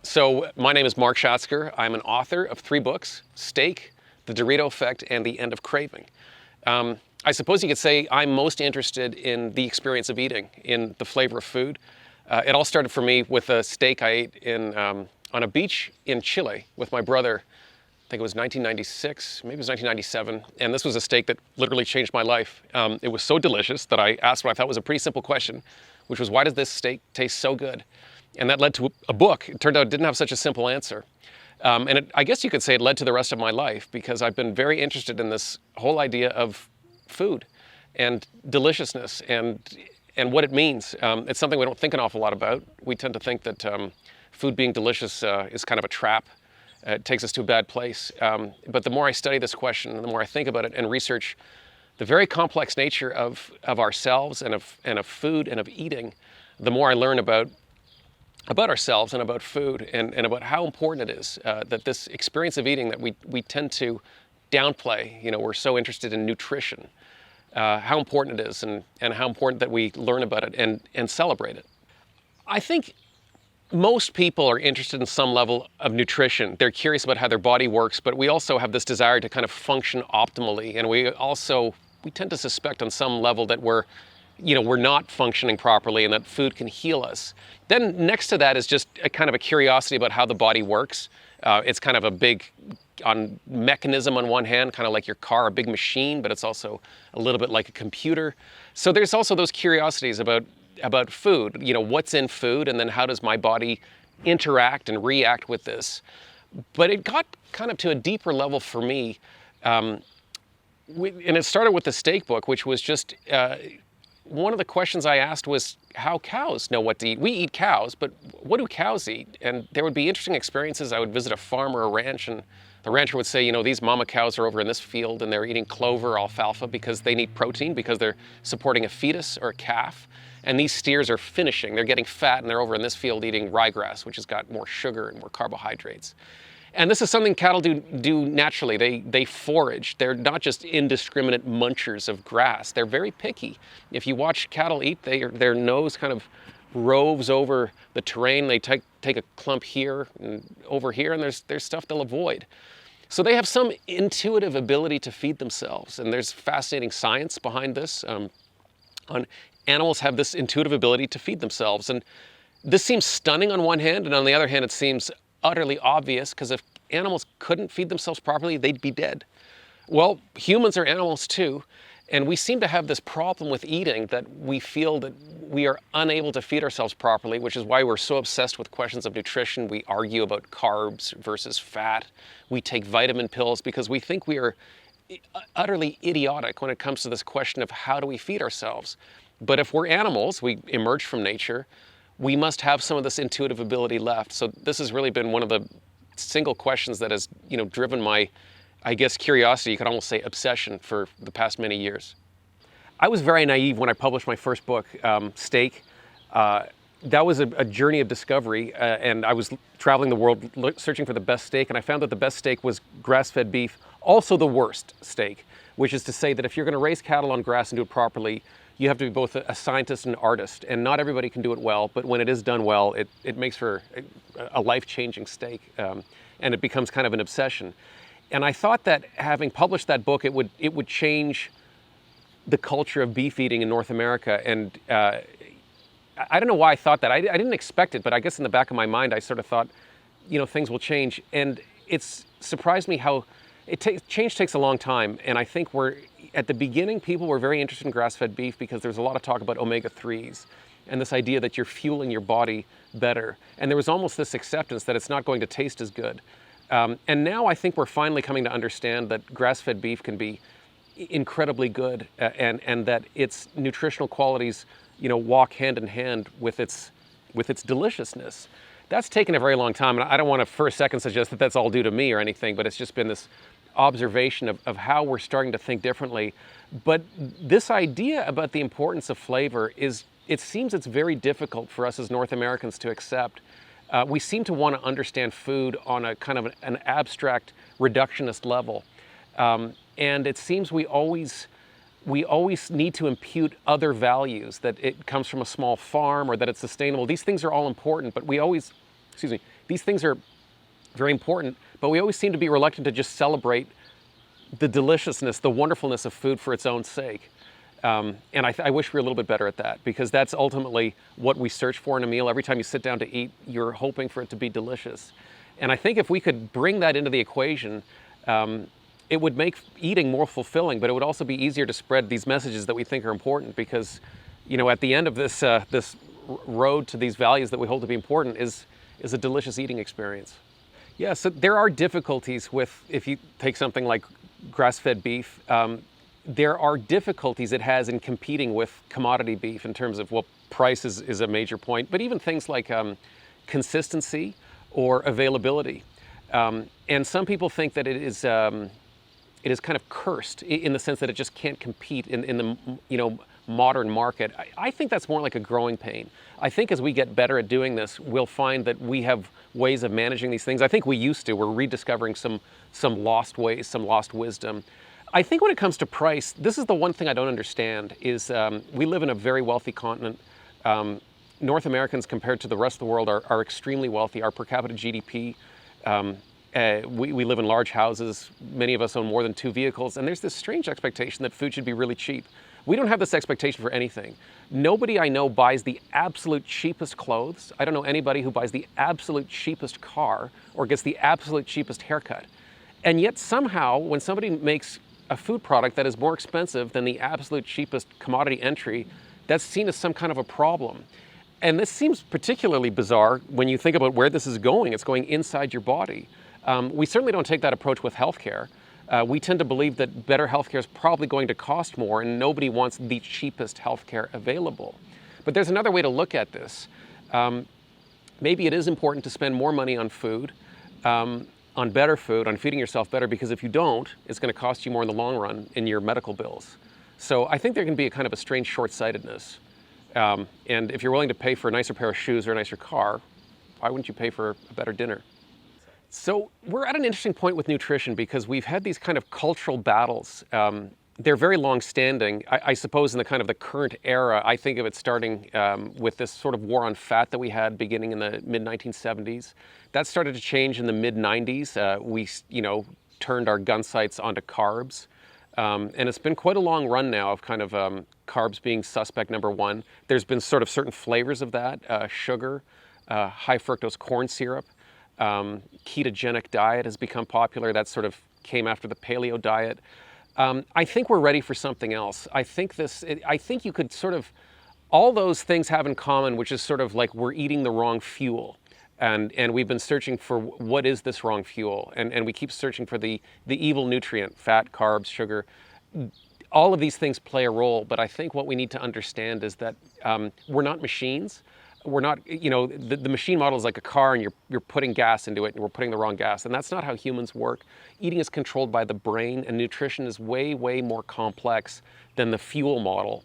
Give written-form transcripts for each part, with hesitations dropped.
So my name is Mark Schatzker. I'm an author of 3 books: Steak, The Dorito Effect, and The End of Craving. I suppose you could say I'm most interested in the experience of eating, in the flavor of food. It all started for me with a steak I ate on a beach in Chile with my brother. I think it was 1996, maybe it was 1997, and this was a steak that literally changed my life. It was so delicious that I asked what I thought was a pretty simple question, which was, why does this steak taste so good? And that led to a book. It turned out it didn't have such a simple answer. I guess you could say it led to the rest of my life, because I've been very interested in this whole idea of food and deliciousness and what it means. It's something we don't think an awful lot about. We tend to think that food being delicious is kind of a trap. It takes us to a bad place. But the more I study this question, and the more I think about it and research the very complex nature of ourselves and of food and of eating, the more I learn about ourselves and about food and about how important it is that this experience of eating that we tend to downplay. You know, we're so interested in nutrition, how important it is and how important that we learn about it and celebrate it. I think most people are interested in some level of nutrition. They're curious about how their body works, but we also have this desire to kind of function optimally. And we tend to suspect on some level that we're not functioning properly and that food can heal us. Then next to that is just a kind of a curiosity about how the body works. It's kind of a big mechanism on one hand, kind of like your car, a big machine, but it's also a little bit like a computer. So there's also those curiosities about food, what's in food, and then how does my body interact and react with this. But it got kind of to a deeper level for me. And it started with the steak book, which was just, one of the questions I asked was how cows know what to eat. We eat cows, but what do cows eat? And there would be interesting experiences. I would visit a farm or a ranch, and the rancher would say, these mama cows are over in this field and they're eating clover or alfalfa because they need protein, because they're supporting a fetus or a calf. And these steers are finishing. They're getting fat, and they're over in this field eating ryegrass, which has got more sugar and more carbohydrates. And this is something cattle do naturally. They forage. They're not just indiscriminate munchers of grass. They're very picky. If you watch cattle eat, their nose kind of roves over the terrain. They take a clump here and over here, and there's stuff they'll avoid. So they have some intuitive ability to feed themselves, and there's fascinating science behind this. Animals have this intuitive ability to feed themselves, and this seems stunning on one hand, and on the other hand, it seems utterly obvious, because if animals couldn't feed themselves properly, they'd be dead. Well, humans are animals too, and we seem to have this problem with eating that we feel that we are unable to feed ourselves properly, which is why we're so obsessed with questions of nutrition. We argue about carbs versus fat. We take vitamin pills because we think we are utterly idiotic when it comes to this question of how do we feed ourselves. But if we're animals, we emerged from nature, we must have some of this intuitive ability left. So this has really been one of the single questions that has, driven my, I guess, curiosity, you could almost say obsession, for the past many years. I was very naive when I published my first book, Steak. That was a journey of discovery, and I was traveling the world searching for the best steak, and I found that the best steak was grass-fed beef, also the worst steak, which is to say that if you're going to raise cattle on grass and do it properly, you have to be both a scientist and an artist, and not everybody can do it well, but when it is done well, it makes for a life-changing steak, and it becomes kind of an obsession. And I thought that having published that book, it would change the culture of beef eating in North America, and I don't know why I thought that. I didn't expect it, but I guess in the back of my mind, I sort of thought, things will change, and it's surprised me how change takes a long time, and I think at the beginning, people were very interested in grass-fed beef because there's a lot of talk about omega-3s and this idea that you're fueling your body better. And there was almost this acceptance that it's not going to taste as good. And now I think we're finally coming to understand that grass-fed beef can be incredibly good, and that its nutritional qualities, walk hand in hand with its deliciousness. That's taken a very long time, and I don't want to for a second suggest that that's all due to me or anything, but it's just been this observation of how we're starting to think differently. But this idea about the importance of flavor it seems it's very difficult for us as North Americans to accept. We seem to want to understand food on a kind of an abstract reductionist level. And it seems we always need to impute other values, that it comes from a small farm or that it's sustainable. These things are all important, but we always These things are very important, but we always seem to be reluctant to just celebrate the deliciousness, the wonderfulness of food for its own sake. And I wish we were a little bit better at that, because that's ultimately what we search for in a meal. Every time you sit down to eat, you're hoping for it to be delicious. And I think if we could bring that into the equation, it would make eating more fulfilling, but it would also be easier to spread these messages that we think are important, because, at the end of this, this road to these values that we hold to be important is a delicious eating experience. Yeah, so there are difficulties with, if you take something like grass-fed beef, there are difficulties it has in competing with commodity beef in terms of, well, price is a major point, but even things like consistency or availability. And some people think that it is kind of cursed in the sense that it just can't compete in the modern market. I think that's more like a growing pain. I think as we get better at doing this, we'll find that we have ways of managing these things. I think we used to. We're rediscovering some lost ways, some lost wisdom. I think when it comes to price, this is the one thing I don't understand, is we live in a very wealthy continent. North Americans, compared to the rest of the world, are extremely wealthy. Our per capita GDP, we live in large houses. Many of us own more than 2 vehicles, and there's this strange expectation that food should be really cheap. We don't have this expectation for anything. Nobody I know buys the absolute cheapest clothes. I don't know anybody who buys the absolute cheapest car or gets the absolute cheapest haircut. And yet somehow, when somebody makes a food product that is more expensive than the absolute cheapest commodity entry, that's seen as some kind of a problem. And this seems particularly bizarre when you think about where this is going. It's going inside your body. We certainly don't take that approach with healthcare. We tend to believe that better healthcare is probably going to cost more, and nobody wants the cheapest healthcare available. But there's another way to look at this. Maybe it is important to spend more money on food, on better food, on feeding yourself better, because if you don't, it's going to cost you more in the long run in your medical bills. So I think there can be a kind of a strange short-sightedness. And if you're willing to pay for a nicer pair of shoes or a nicer car, why wouldn't you pay for a better dinner? So we're at an interesting point with nutrition, because we've had these kind of cultural battles. They're very long-standing. I suppose in the kind of the current era, I think of it starting with this sort of war on fat that we had beginning in the mid-1970s. That started to change in the mid-90s. We turned our gun sights onto carbs. And it's been quite a long run now of kind of carbs being suspect number one. There's been sort of certain flavors of that, sugar, high fructose corn syrup. Ketogenic diet has become popular. That sort of came after the paleo diet. I think we're ready for something else. I think you could sort of, all those things have in common, which is sort of like we're eating the wrong fuel. And we've been searching for what is this wrong fuel. And we keep searching for the evil nutrient, fat, carbs, sugar. All of these things play a role, but I think what we need to understand is that we're not machines. We're not, the machine model is like a car, and you're putting gas into it, and we're putting the wrong gas. And that's not how humans work. Eating is controlled by the brain, and nutrition is way, way more complex than the fuel model.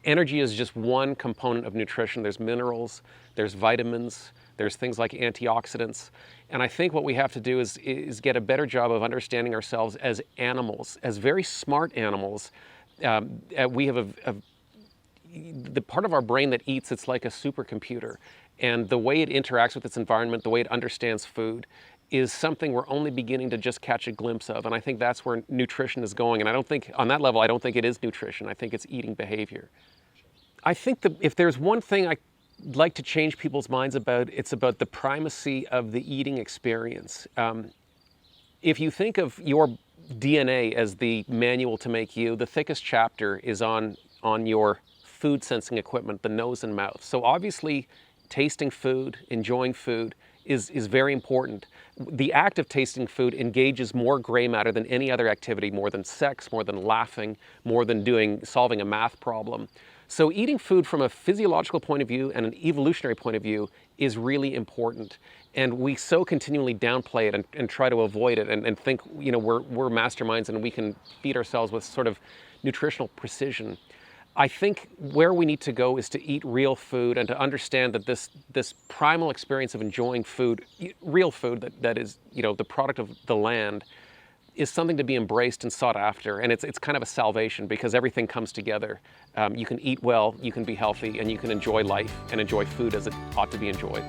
Energy is just one component of nutrition. There's minerals, there's vitamins, there's things like antioxidants. And I think what we have to do is get a better job of understanding ourselves as animals, as very smart animals. We have the part of our brain that eats, it's like a supercomputer. And the way it interacts with its environment, the way it understands food, is something we're only beginning to just catch a glimpse of. And I think that's where nutrition is going. And I don't think, on that level, I don't think it is nutrition. I think it's eating behavior. I think that if there's one thing I'd like to change people's minds about, it's about the primacy of the eating experience. If you think of your DNA as the manual to make you, the thickest chapter is on your food sensing equipment, the nose and mouth. So obviously, tasting food, enjoying food is very important. The act of tasting food engages more gray matter than any other activity, more than sex, more than laughing, more than solving a math problem. So eating food from a physiological point of view and an evolutionary point of view is really important. And we so continually downplay it and try to avoid it and think, we're masterminds and we can feed ourselves with sort of nutritional precision. I think where we need to go is to eat real food and to understand that this primal experience of enjoying food, real food that is, the product of the land, is something to be embraced and sought after. And it's kind of a salvation, because everything comes together. You can eat well, you can be healthy, and you can enjoy life and enjoy food as it ought to be enjoyed.